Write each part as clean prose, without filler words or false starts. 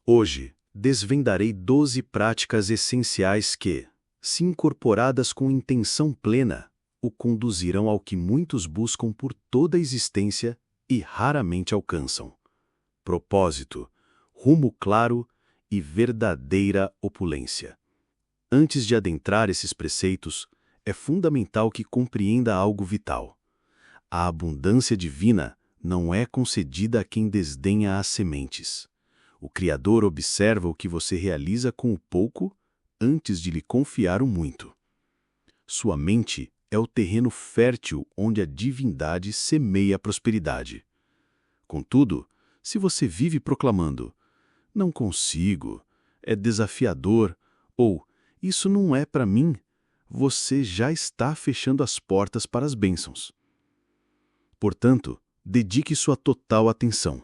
Hoje, desvendarei 12 práticas essenciais que, se incorporadas com intenção plena, o conduzirão ao que muitos buscam por toda a existência e raramente alcançam: propósito, rumo claro e verdadeira opulência. Antes de adentrar esses preceitos, é fundamental que compreenda algo vital. A abundância divina não é concedida a quem desdenha as sementes. O Criador observa o que você realiza com o pouco antes de lhe confiar o muito. Sua mente é o terreno fértil onde a divindade semeia a prosperidade. Contudo, se você vive proclamando "não consigo", "é desafiador" ou "isso não é para mim", você já está fechando as portas para as bênçãos. Portanto, dedique sua total atenção.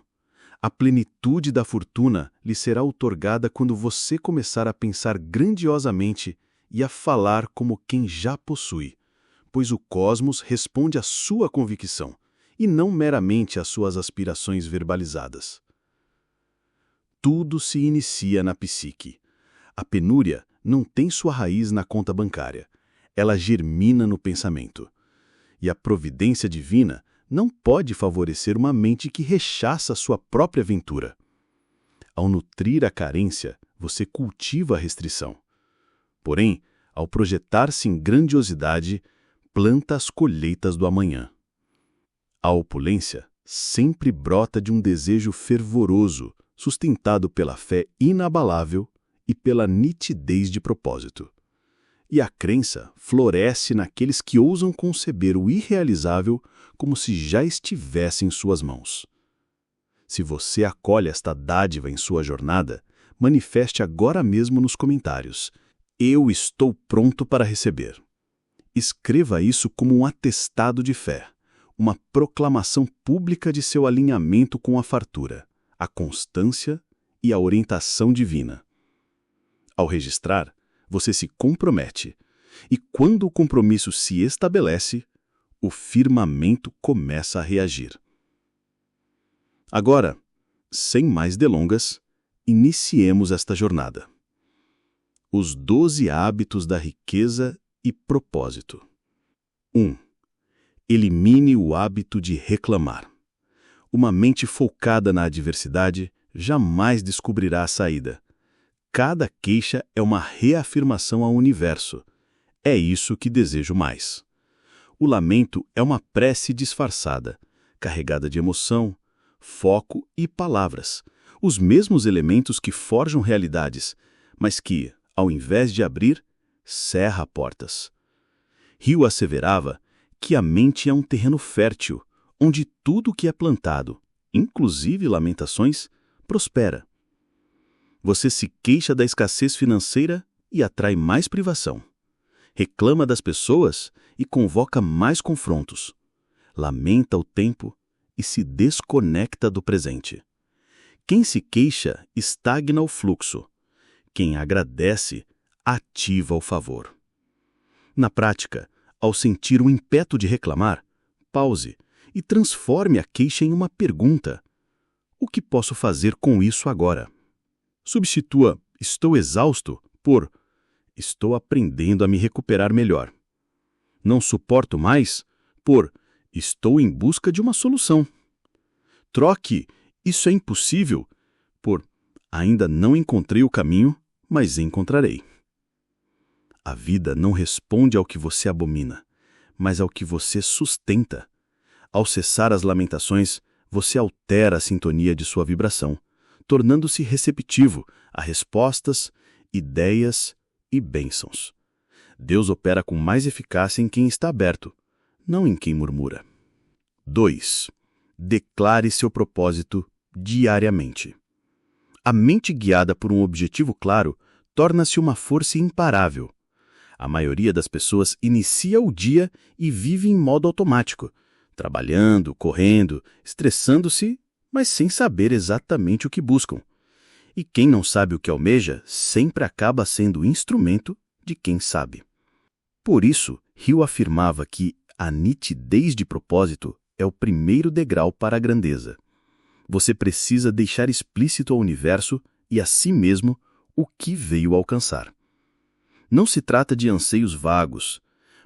A plenitude da fortuna lhe será outorgada quando você começar a pensar grandiosamente e a falar como quem já possui, pois o cosmos responde à sua convicção e não meramente às suas aspirações verbalizadas. Tudo se inicia na psique. A penúria não tem sua raiz na conta bancária. Ela germina no pensamento. E a providência divina não pode favorecer uma mente que rechaça sua própria ventura. Ao nutrir a carência, você cultiva a restrição. Porém, ao projetar-se em grandiosidade, planta as colheitas do amanhã. A opulência sempre brota de um desejo fervoroso, sustentado pela fé inabalável e pela nitidez de propósito. E a crença floresce naqueles que ousam conceber o irrealizável como se já estivesse em suas mãos. Se você acolhe esta dádiva em sua jornada, manifeste agora mesmo nos comentários: "Eu estou pronto para receber". Escreva isso como um atestado de fé, uma proclamação pública de seu alinhamento com a fartura, a constância e a orientação divina. Ao registrar, você se compromete, e quando o compromisso se estabelece, o firmamento começa a reagir. Agora, sem mais delongas, iniciemos esta jornada. Os 12 hábitos da riqueza e propósito. 1. Elimine o hábito de reclamar. Uma mente focada na adversidade jamais descobrirá a saída. Cada queixa é uma reafirmação ao universo. É isso que desejo mais. O lamento é uma prece disfarçada, carregada de emoção, foco e palavras, os mesmos elementos que forjam realidades, mas que, ao invés de abrir, cerra portas. Hill asseverava que a mente é um terreno fértil, onde tudo o que é plantado, inclusive lamentações, prospera. Você se queixa da escassez financeira e atrai mais privação. Reclama das pessoas e convoca mais confrontos. Lamenta o tempo e se desconecta do presente. Quem se queixa estagna o fluxo. Quem agradece ativa o favor. Na prática, ao sentir o ímpeto de reclamar, pause e transforme a queixa em uma pergunta: o que posso fazer com isso agora? Substitua "estou exausto" por "estou aprendendo a me recuperar melhor". Não suporto mais por "estou em busca de uma solução". Troque "isso é impossível" por "ainda não encontrei o caminho, mas encontrarei". A vida não responde ao que você abomina, mas ao que você sustenta. Ao cessar as lamentações, você altera a sintonia de sua vibração, tornando-se receptivo a respostas, ideias e bênçãos. Deus opera com mais eficácia em quem está aberto, não em quem murmura. 2. Declare seu propósito diariamente. A mente guiada por um objetivo claro torna-se uma força imparável. A maioria das pessoas inicia o dia e vive em modo automático, trabalhando, correndo, estressando-se, mas sem saber exatamente o que buscam. E quem não sabe o que almeja sempre acaba sendo instrumento de quem sabe. Por isso, Hill afirmava que a nitidez de propósito é o primeiro degrau para a grandeza. Você precisa deixar explícito ao universo e a si mesmo o que veio alcançar. Não se trata de anseios vagos,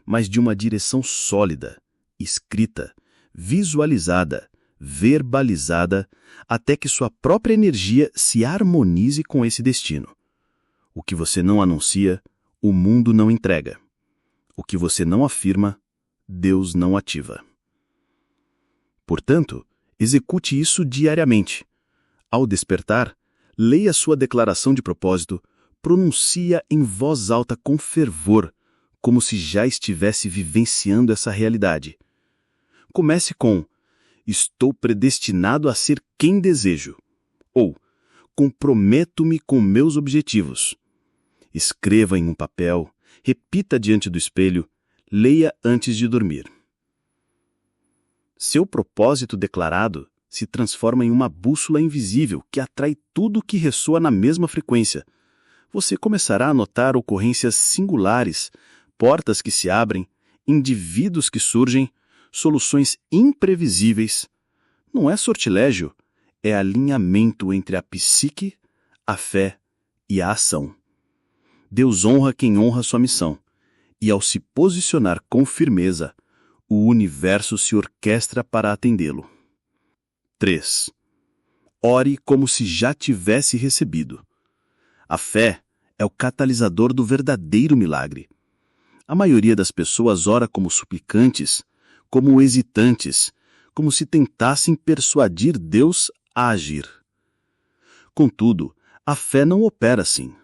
mas de uma direção sólida, escrita, visualizada, verbalizada, até que sua própria energia se harmonize com esse destino. O que você não anuncia, o mundo não entrega. O que você não afirma, Deus não ativa. Portanto, execute isso diariamente. Ao despertar, leia sua declaração de propósito, pronuncia em voz alta com fervor, como se já estivesse vivenciando essa realidade. Comece com: estou predestinado a ser quem desejo, ou comprometo-me com meus objetivos. Escreva em um papel, repita diante do espelho, leia antes de dormir. Seu propósito declarado se transforma em uma bússola invisível que atrai tudo que ressoa na mesma frequência. Você começará a notar ocorrências singulares, portas que se abrem, indivíduos que surgem, soluções imprevisíveis. Não é sortilégio, é alinhamento entre a psique, a fé e a ação. Deus honra quem honra sua missão, e ao se posicionar com firmeza, o universo se orquestra para atendê-lo. 3. Ore como se já tivesse recebido. A fé é o catalisador do verdadeiro milagre. A maioria das pessoas ora como suplicantes, como hesitantes, como se tentassem persuadir Deus a agir. Contudo, a fé não opera assim.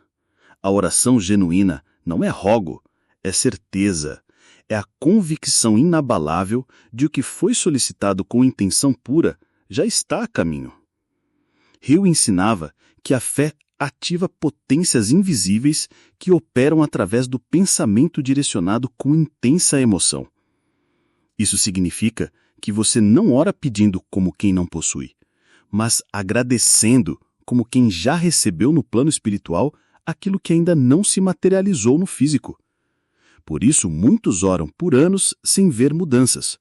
A oração genuína não é rogo, é certeza, é a convicção inabalável de o que foi solicitado com intenção pura já está a caminho. Hill ensinava que a fé ativa potências invisíveis que operam através do pensamento direcionado com intensa emoção. Isso significa que você não ora pedindo como quem não possui, mas agradecendo como quem já recebeu no plano espiritual aquilo que ainda não se materializou no físico. Por isso, muitos oram por anos sem ver mudanças,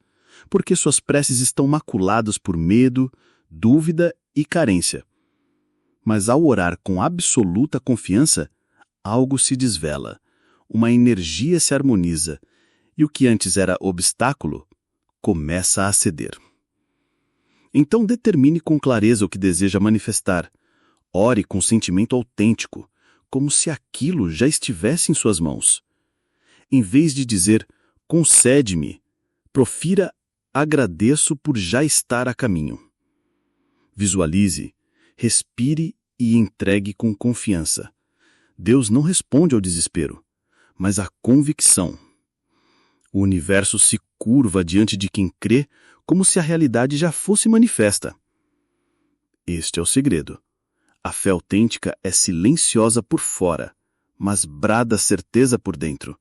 porque suas preces estão maculadas por medo, dúvida e carência. Mas ao orar com absoluta confiança, algo se desvela, uma energia se harmoniza, e o que antes era obstáculo começa a ceder. Então determine com clareza o que deseja manifestar. Ore com sentimento autêntico, como se aquilo já estivesse em suas mãos. Em vez de dizer, concede-me, profira, agradeço por já estar a caminho. Visualize, respire e entregue com confiança. Deus não responde ao desespero, mas à convicção. O universo se curva diante de quem crê como se a realidade já fosse manifesta. Este é o segredo. A fé autêntica é silenciosa por fora, mas brada certeza por dentro.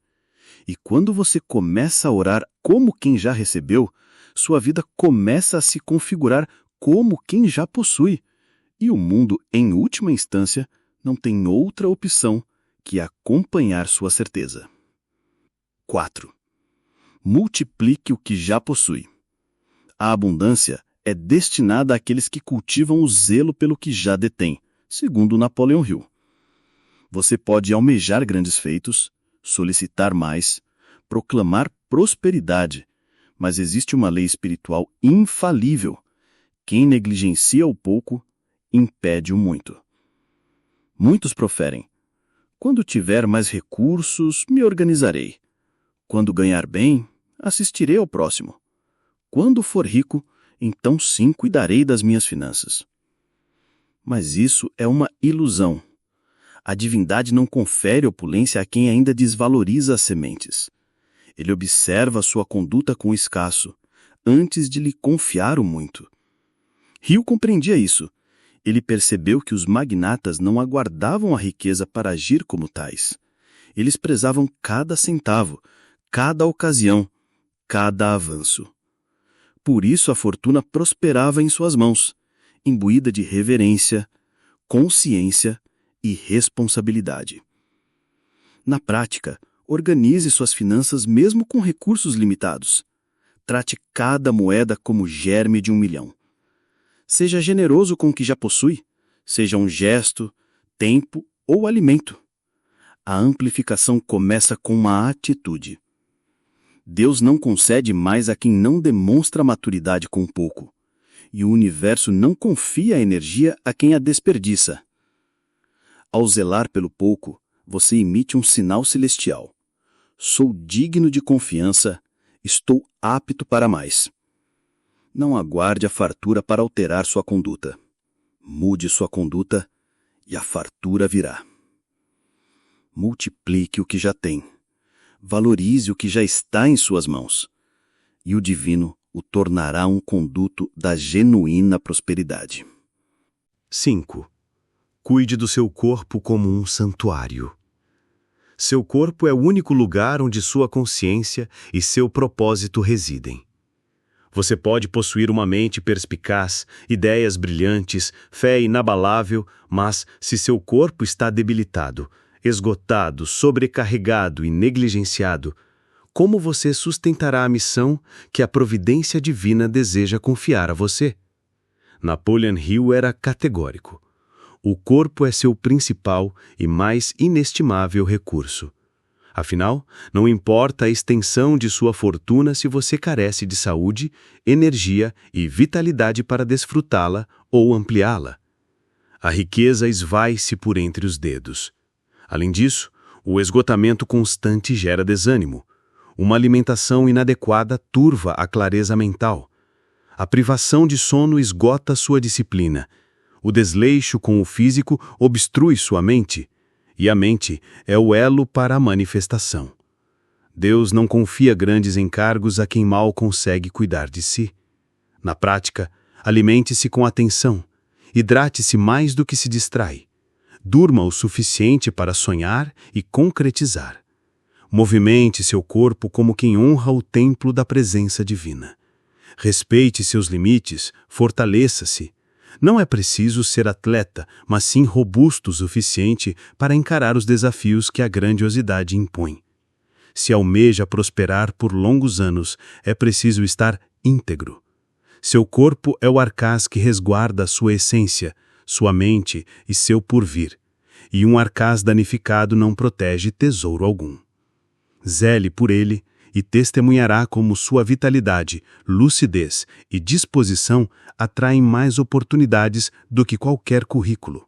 E quando você começa a orar como quem já recebeu, sua vida começa a se configurar como quem já possui. E o mundo, em última instância, não tem outra opção que acompanhar sua certeza. 4. Multiplique o que já possui. A abundância é destinada àqueles que cultivam o zelo pelo que já detém, segundo Napoleão Hill. Você pode almejar grandes feitos, solicitar mais, proclamar prosperidade, mas existe uma lei espiritual infalível. Quem negligencia o pouco, impede o muito. Muitos proferem: quando tiver mais recursos, me organizarei. Quando ganhar bem, assistirei ao próximo. Quando for rico, então sim cuidarei das minhas finanças. Mas isso é uma ilusão. A divindade não confere opulência a quem ainda desvaloriza as sementes. Ele observa sua conduta com o escasso, antes de lhe confiar o muito. Hill compreendia isso. Ele percebeu que os magnatas não aguardavam a riqueza para agir como tais. Eles prezavam cada centavo, cada ocasião, cada avanço. Por isso a fortuna prosperava em suas mãos, imbuída de reverência, consciência e responsabilidade. Na prática, organize suas finanças mesmo com recursos limitados. Trate cada moeda como germe de 1 milhão. Seja generoso com o que já possui, seja um gesto, tempo ou alimento. A amplificação começa com uma atitude. Deus não concede mais a quem não demonstra maturidade com pouco, e o universo não confia a energia a quem a desperdiça. Ao zelar pelo pouco, você emite um sinal celestial. Sou digno de confiança, estou apto para mais. Não aguarde a fartura para alterar sua conduta. Mude sua conduta e a fartura virá. Multiplique o que já tem. Valorize o que já está em suas mãos. E o divino o tornará um conduto da genuína prosperidade. 5. Cuide do seu corpo como um santuário. Seu corpo é o único lugar onde sua consciência e seu propósito residem. Você pode possuir uma mente perspicaz, ideias brilhantes, fé inabalável, mas se seu corpo está debilitado, esgotado, sobrecarregado e negligenciado, como você sustentará a missão que a providência divina deseja confiar a você? Napoleon Hill era categórico. O corpo é seu principal e mais inestimável recurso. Afinal, não importa a extensão de sua fortuna se você carece de saúde, energia e vitalidade para desfrutá-la ou ampliá-la. A riqueza esvai-se por entre os dedos. Além disso, o esgotamento constante gera desânimo. Uma alimentação inadequada turva a clareza mental. A privação de sono esgota sua disciplina. O desleixo com o físico obstrui sua mente. E a mente é o elo para a manifestação. Deus não confia grandes encargos a quem mal consegue cuidar de si. Na prática, alimente-se com atenção. Hidrate-se mais do que se distrai. Durma o suficiente para sonhar e concretizar. Movimente seu corpo como quem honra o templo da presença divina. Respeite seus limites, fortaleça-se. Não é preciso ser atleta, mas sim robusto o suficiente para encarar os desafios que a grandiosidade impõe. Se almeja prosperar por longos anos, é preciso estar íntegro. Seu corpo é o arcaz que resguarda sua essência, sua mente e seu porvir, e um arcaz danificado não protege tesouro algum. Zele por ele e testemunhará como sua vitalidade, lucidez e disposição atraem mais oportunidades do que qualquer currículo.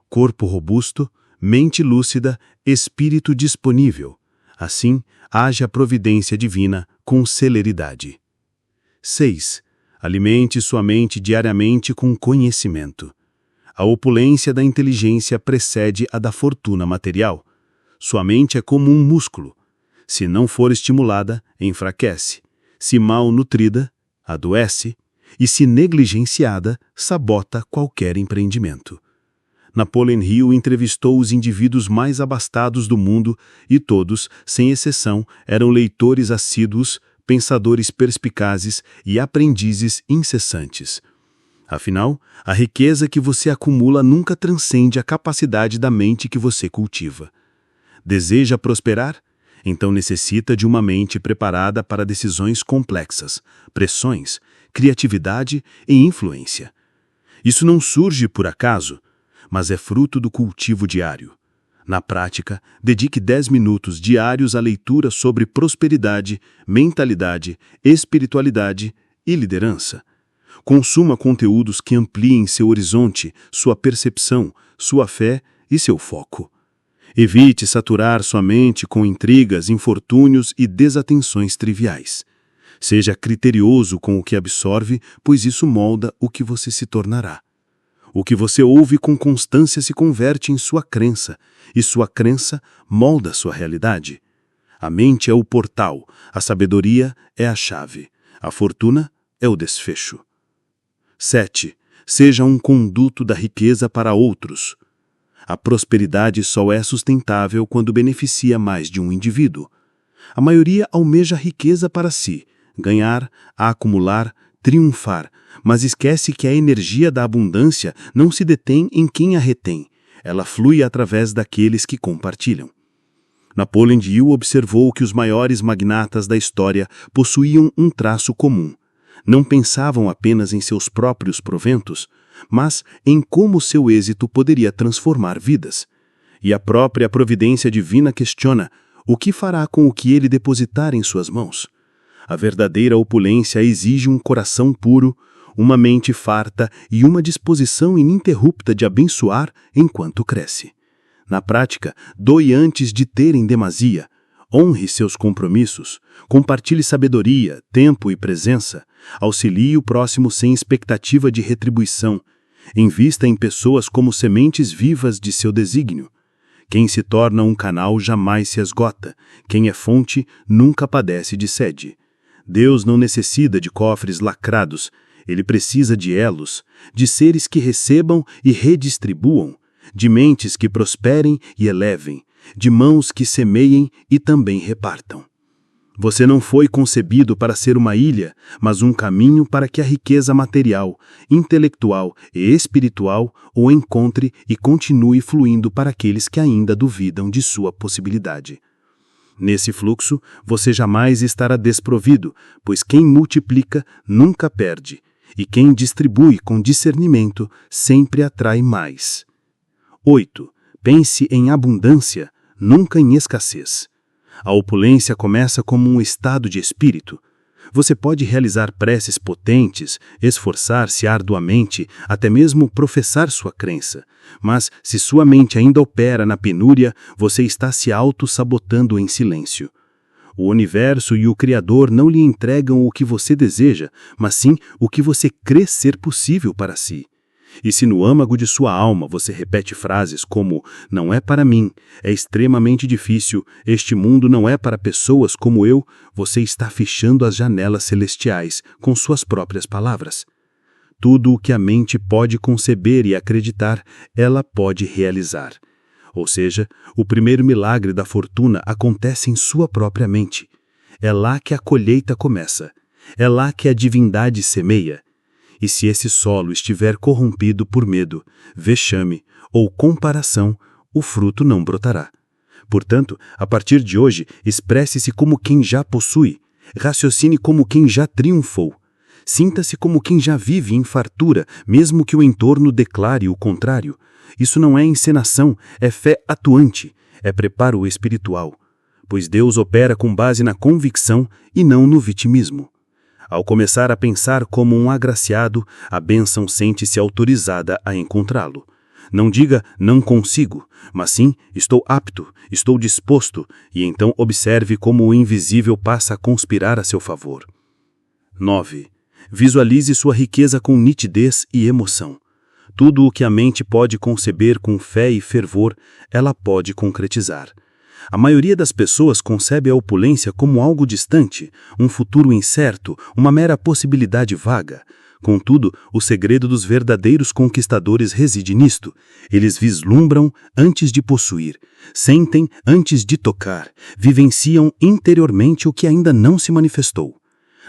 Corpo robusto, mente lúcida, espírito disponível. Assim, age a providência divina com celeridade. 6. Alimente sua mente diariamente com conhecimento. A opulência da inteligência precede a da fortuna material. Sua mente é como um músculo. Se não for estimulada, enfraquece. Se mal nutrida, adoece. E se negligenciada, sabota qualquer empreendimento. Napoleon Hill entrevistou os indivíduos mais abastados do mundo e todos, sem exceção, eram leitores assíduos, pensadores perspicazes e aprendizes incessantes. Afinal, a riqueza que você acumula nunca transcende a capacidade da mente que você cultiva. Deseja prosperar? Então necessita de uma mente preparada para decisões complexas, pressões, criatividade e influência. Isso não surge por acaso, mas é fruto do cultivo diário. Na prática, dedique 10 minutos diários à leitura sobre prosperidade, mentalidade, espiritualidade e liderança. Consuma conteúdos que ampliem seu horizonte, sua percepção, sua fé e seu foco. Evite saturar sua mente com intrigas, infortúnios e desatenções triviais. Seja criterioso com o que absorve, pois isso molda o que você se tornará. O que você ouve com constância se converte em sua crença, e sua crença molda sua realidade. A mente é o portal, a sabedoria é a chave, a fortuna é o desfecho. 7. Seja um conduto da riqueza para outros. A prosperidade só é sustentável quando beneficia mais de um indivíduo. A maioria almeja riqueza para si, ganhar, acumular, triunfar, mas esquece que a energia da abundância não se detém em quem a retém, ela flui através daqueles que compartilham. Napoleon Hill observou que os maiores magnatas da história possuíam um traço comum. Não pensavam apenas em seus próprios proventos, mas em como seu êxito poderia transformar vidas. E a própria providência divina questiona: o que fará com o que ele depositar em suas mãos? A verdadeira opulência exige um coração puro, uma mente farta e uma disposição ininterrupta de abençoar enquanto cresce. Na prática, doe antes de ter em demasia. Honre seus compromissos, compartilhe sabedoria, tempo e presença, auxilie o próximo sem expectativa de retribuição, invista em pessoas como sementes vivas de seu desígnio. Quem se torna um canal jamais se esgota, quem é fonte nunca padece de sede. Deus não necessita de cofres lacrados, ele precisa de elos, de seres que recebam e redistribuam, de mentes que prosperem e elevem, de mãos que semeiem e também repartam. Você não foi concebido para ser uma ilha, mas um caminho para que a riqueza material, intelectual e espiritual o encontre e continue fluindo para aqueles que ainda duvidam de sua possibilidade. Nesse fluxo, você jamais estará desprovido, pois quem multiplica nunca perde, e quem distribui com discernimento sempre atrai mais. 8. Pense em abundância, nunca em escassez. A opulência começa como um estado de espírito. Você pode realizar preces potentes, esforçar-se arduamente, até mesmo professar sua crença. Mas, se sua mente ainda opera na penúria, você está se auto-sabotando em silêncio. O universo e o Criador não lhe entregam o que você deseja, mas sim o que você crê ser possível para si. E se no âmago de sua alma você repete frases como "não é para mim, é extremamente difícil, este mundo não é para pessoas como eu", você está fechando as janelas celestiais com suas próprias palavras. Tudo o que a mente pode conceber e acreditar, ela pode realizar. Ou seja, o primeiro milagre da fortuna acontece em sua própria mente. É lá que a colheita começa. É lá que a divindade semeia. E se esse solo estiver corrompido por medo, vexame ou comparação, o fruto não brotará. Portanto, a partir de hoje, expresse-se como quem já possui, raciocine como quem já triunfou. Sinta-se como quem já vive em fartura, mesmo que o entorno declare o contrário. Isso não é encenação, é fé atuante, é preparo espiritual. Pois Deus opera com base na convicção e não no vitimismo. Ao começar a pensar como um agraciado, a bênção sente-se autorizada a encontrá-lo. Não diga "não consigo", mas sim "estou apto, estou disposto", e então observe como o invisível passa a conspirar a seu favor. 9. Visualize sua riqueza com nitidez e emoção. Tudo o que a mente pode conceber com fé e fervor, ela pode concretizar. A maioria das pessoas concebe a opulência como algo distante, um futuro incerto, uma mera possibilidade vaga. Contudo, o segredo dos verdadeiros conquistadores reside nisto. Eles vislumbram antes de possuir, sentem antes de tocar, vivenciam interiormente o que ainda não se manifestou.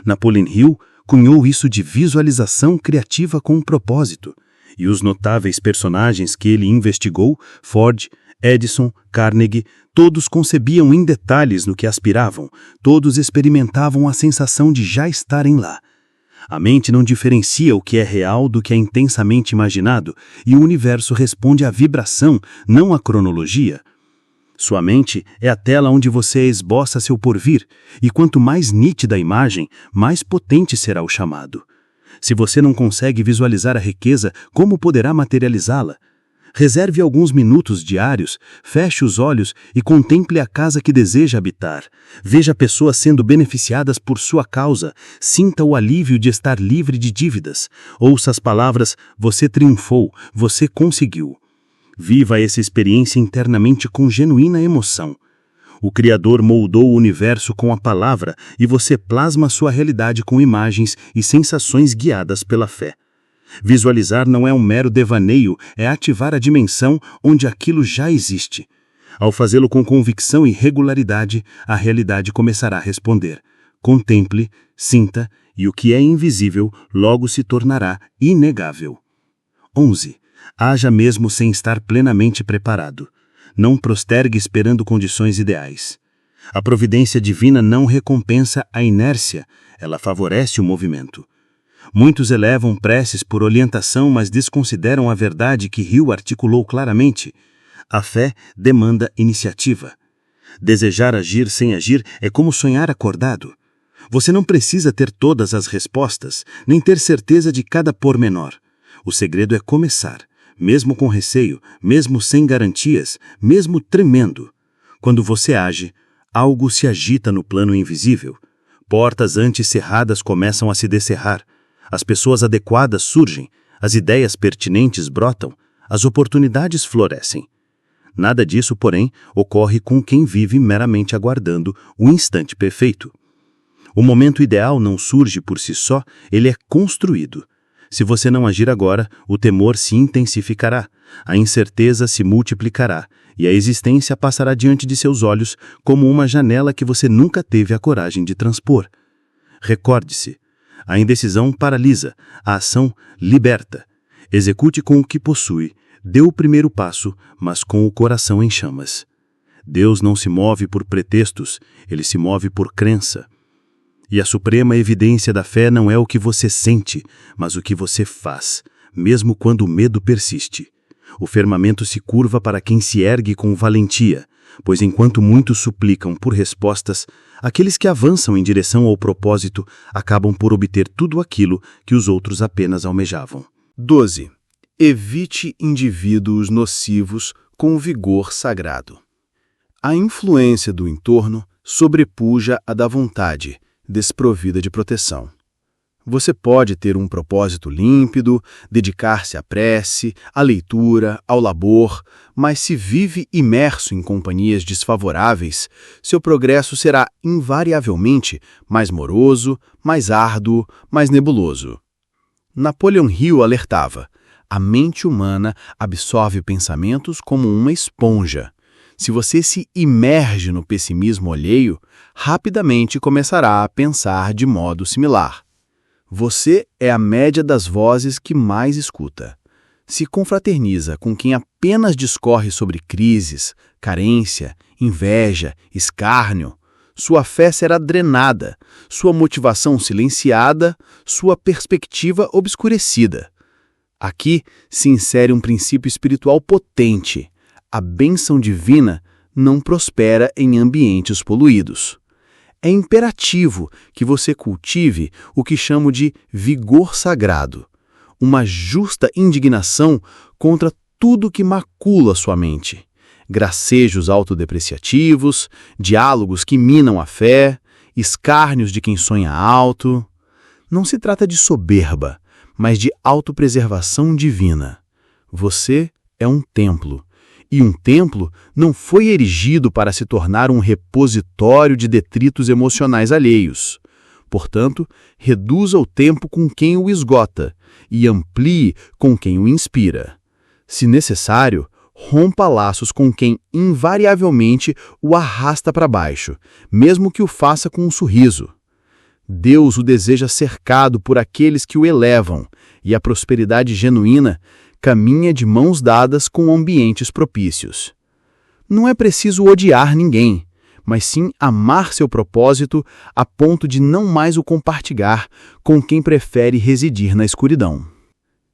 Napoleon Hill cunhou isso de visualização criativa com um propósito. E os notáveis personagens que ele investigou, Ford, Edison, Carnegie, todos concebiam em detalhes no que aspiravam, todos experimentavam a sensação de já estarem lá. A mente não diferencia o que é real do que é intensamente imaginado, e o universo responde à vibração, não à cronologia. Sua mente é a tela onde você esboça seu porvir, e quanto mais nítida a imagem, mais potente será o chamado. Se você não consegue visualizar a riqueza, como poderá materializá-la? Reserve alguns minutos diários, feche os olhos e contemple a casa que deseja habitar. Veja pessoas sendo beneficiadas por sua causa, sinta o alívio de estar livre de dívidas. Ouça as palavras "você triunfou, você conseguiu". Viva essa experiência internamente com genuína emoção. O Criador moldou o universo com a palavra e você plasma sua realidade com imagens e sensações guiadas pela fé. Visualizar não é um mero devaneio, é ativar a dimensão onde aquilo já existe. Ao fazê-lo com convicção e regularidade, a realidade começará a responder. Contemple, sinta, e o que é invisível logo se tornará inegável. 11. Haja mesmo sem estar plenamente preparado. Não postergue esperando condições ideais. A providência divina não recompensa a inércia, ela favorece o movimento. Muitos elevam preces por orientação, mas desconsideram a verdade que Hill articulou claramente. A fé demanda iniciativa. Desejar agir sem agir é como sonhar acordado. Você não precisa ter todas as respostas, nem ter certeza de cada pormenor. O segredo é começar, mesmo com receio, mesmo sem garantias, mesmo tremendo. Quando você age, algo se agita no plano invisível. Portas antes cerradas começam a se descerrar. As pessoas adequadas surgem, as ideias pertinentes brotam, as oportunidades florescem. Nada disso, porém, ocorre com quem vive meramente aguardando o instante perfeito. O momento ideal não surge por si só, ele é construído. Se você não agir agora, o temor se intensificará, a incerteza se multiplicará e a existência passará diante de seus olhos como uma janela que você nunca teve a coragem de transpor. Recorde-se, a indecisão paralisa, a ação liberta. Execute com o que possui, dê o primeiro passo, mas com o coração em chamas. Deus não se move por pretextos, ele se move por crença. E a suprema evidência da fé não é o que você sente, mas o que você faz, mesmo quando o medo persiste. O firmamento se curva para quem se ergue com valentia, pois enquanto muitos suplicam por respostas, aqueles que avançam em direção ao propósito acabam por obter tudo aquilo que os outros apenas almejavam. 12. Evite indivíduos nocivos com vigor sagrado. A influência do entorno sobrepuja a da vontade, desprovida de proteção. Você pode ter um propósito límpido, dedicar-se à prece, à leitura, ao labor, mas se vive imerso em companhias desfavoráveis, seu progresso será invariavelmente mais moroso, mais árduo, mais nebuloso. Napoleon Hill alertava: a mente humana absorve pensamentos como uma esponja. Se você se imerge no pessimismo alheio, rapidamente começará a pensar de modo similar. Você é a média das vozes que mais escuta. Se confraterniza com quem apenas discorre sobre crises, carência, inveja, escárnio, sua fé será drenada, sua motivação silenciada, sua perspectiva obscurecida. Aqui se insere um princípio espiritual potente. A bênção divina não prospera em ambientes poluídos. É imperativo que você cultive o que chamo de vigor sagrado, uma justa indignação contra tudo que macula sua mente. Gracejos autodepreciativos, diálogos que minam a fé, escárnios de quem sonha alto. Não se trata de soberba, mas de autopreservação divina. Você é um templo. E um templo não foi erigido para se tornar um repositório de detritos emocionais alheios. Portanto, reduza o tempo com quem o esgota e amplie com quem o inspira. Se necessário, rompa laços com quem invariavelmente o arrasta para baixo, mesmo que o faça com um sorriso. Deus o deseja cercado por aqueles que o elevam, e a prosperidade genuína caminha de mãos dadas com ambientes propícios. Não é preciso odiar ninguém, mas sim amar seu propósito a ponto de não mais o compartilhar com quem prefere residir na escuridão.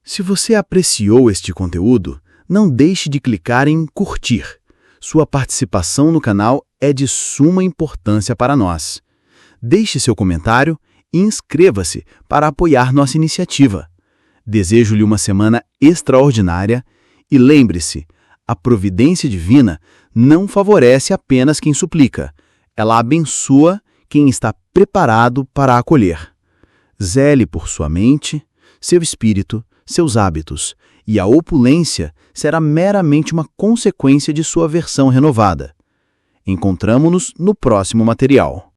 Se você apreciou este conteúdo, não deixe de clicar em curtir. Sua participação no canal é de suma importância para nós. Deixe seu comentário e inscreva-se para apoiar nossa iniciativa. Desejo-lhe uma semana extraordinária e lembre-se, a providência divina não favorece apenas quem suplica, ela abençoa quem está preparado para acolher. Zele por sua mente, seu espírito, seus hábitos, e a opulência será meramente uma consequência de sua versão renovada. Encontramo-nos no próximo material.